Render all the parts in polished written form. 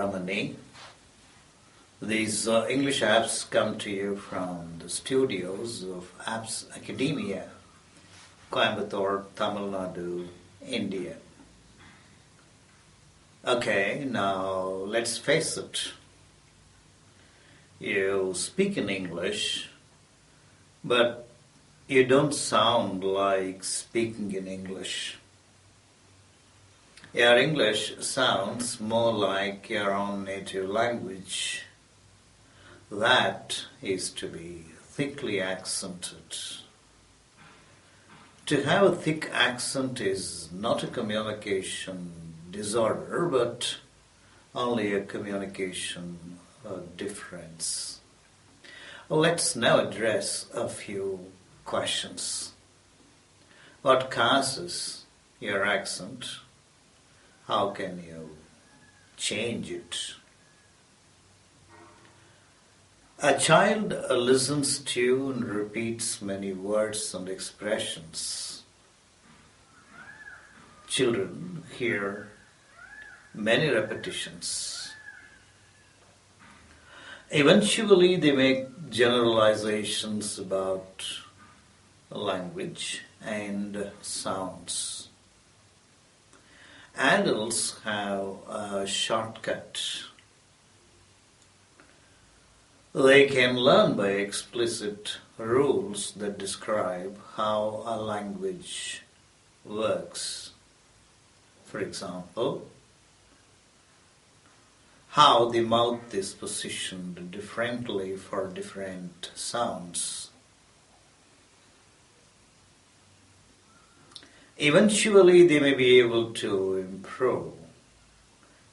Dr.N.Ramani. These English apps come to you from the studios of Apps Academia, Coimbatore, Tamil Nadu, India. Okay, now let's face it. You speak in English, but you don't sound like speaking in English. Your English sounds more like your own native language. That is to be thickly accented. To have a thick accent is not a communication disorder, but only a communication difference. Let's now address a few questions. What causes your accent? How can you change it? A child listens to and repeats many words and expressions. Children hear many repetitions. Eventually, they make generalizations about language and sounds. Adults have a shortcut. They can learn by explicit rules that describe how a language works. For example, how the mouth is positioned differently for different sounds. Eventually, they may be able to improve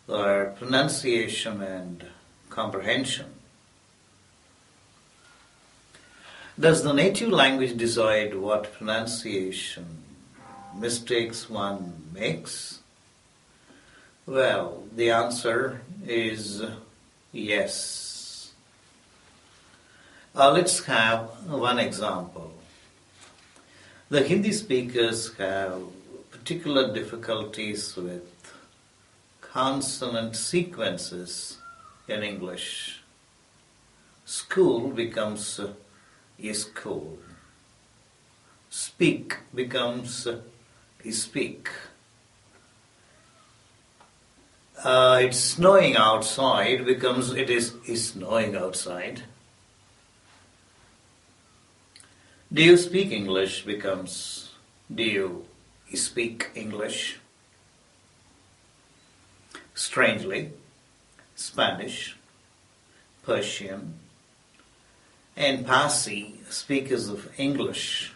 their pronunciation and comprehension. Does the native language decide what pronunciation mistakes one makes? Well, the answer is yes. Let's have one example. The Hindi speakers have particular difficulties with consonant sequences in English. School becomes school. Speak becomes speak. It's snowing outside becomes it is snowing outside. Do you speak English becomes do you speak English? Strangely, Spanish, Persian, and Parsi speakers of English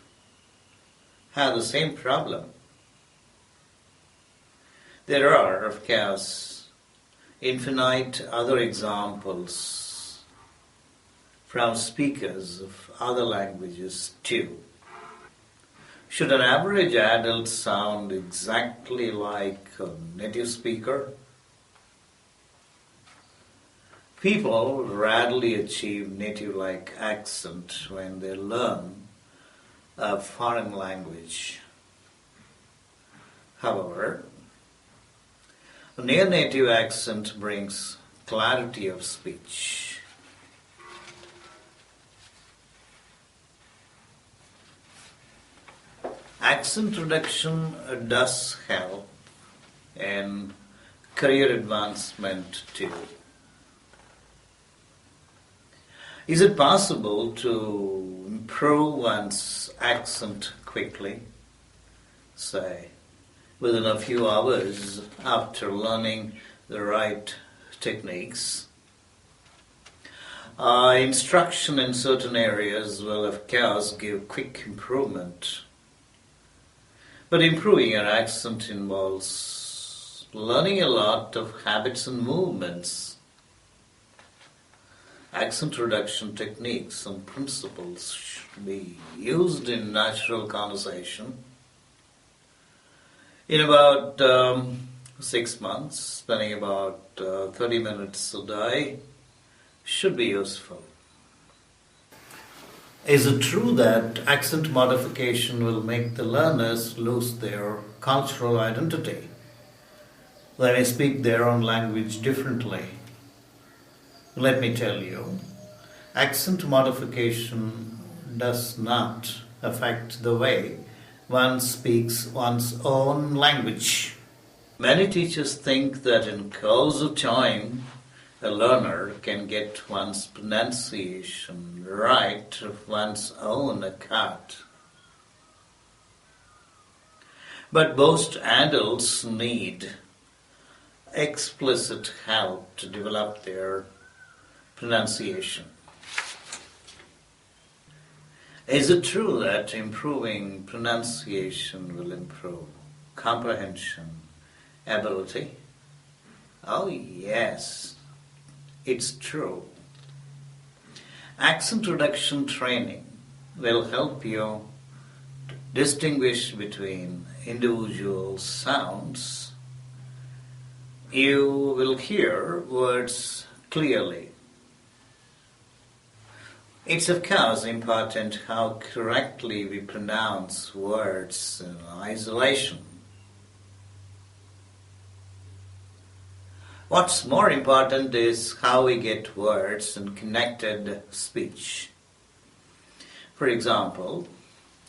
have the same problem. There are, of course, infinite other examples from speakers of other languages too. Should an average adult sound exactly like a native speaker? People rarely achieve native-like accent when they learn a foreign language. However, a near-native accent brings clarity of speech. Accent reduction does help in career advancement too. Is it possible to improve one's accent quickly? Say, within a few hours after learning the right techniques? Instruction in certain areas will, of course, give quick improvement. But improving your accent involves learning a lot of habits and movements. Accent reduction techniques and principles should be used in natural conversation. In about 6 months, spending about 30 minutes a day should be useful. Is it true that accent modification will make the learners lose their cultural identity? They may speak their own language differently Let me tell you, accent modification does not affect the way one speaks one's own language. Many teachers think that in course of time, a learner can get one's pronunciation right of one's own accord. But most adults need explicit help to develop their pronunciation. Is it true that improving pronunciation will improve comprehension ability? Oh yes, it's true. Accent reduction training will help you distinguish between individual sounds. You will hear words clearly. It's of course important how correctly we pronounce words in isolation. What's more important is how we get words in connected speech. For example,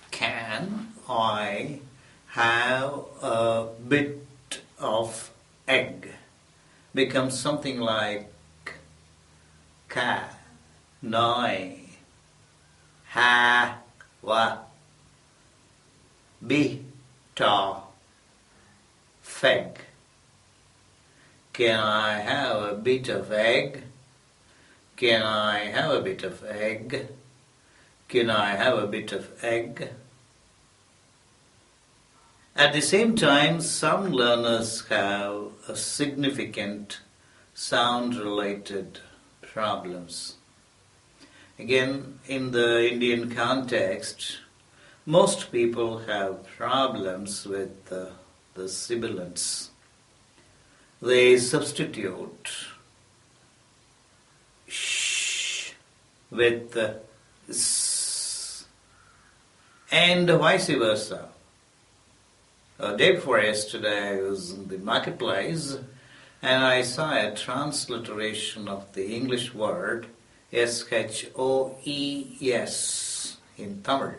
can I have a bit of egg becomes something like can I have a bit of egg. Can I have a bit of egg? Can I have a bit of egg? Can I have a bit of egg? At the same time, some learners have a significant sound-related problems. Again, in the Indian context, most people have problems with the sibilants. They substitute sh with s and vice versa. A day before yesterday, I was in the marketplace and I saw a transliteration of the English word SHOES in Tamil.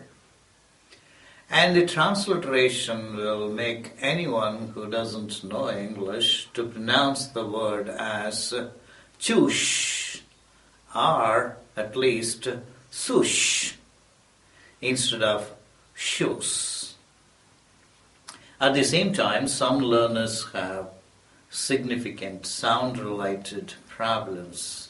And the transliteration will make anyone who doesn't know English to pronounce the word as choosh or at least sush instead of shoes. At the same time, some learners have significant sound-related problems.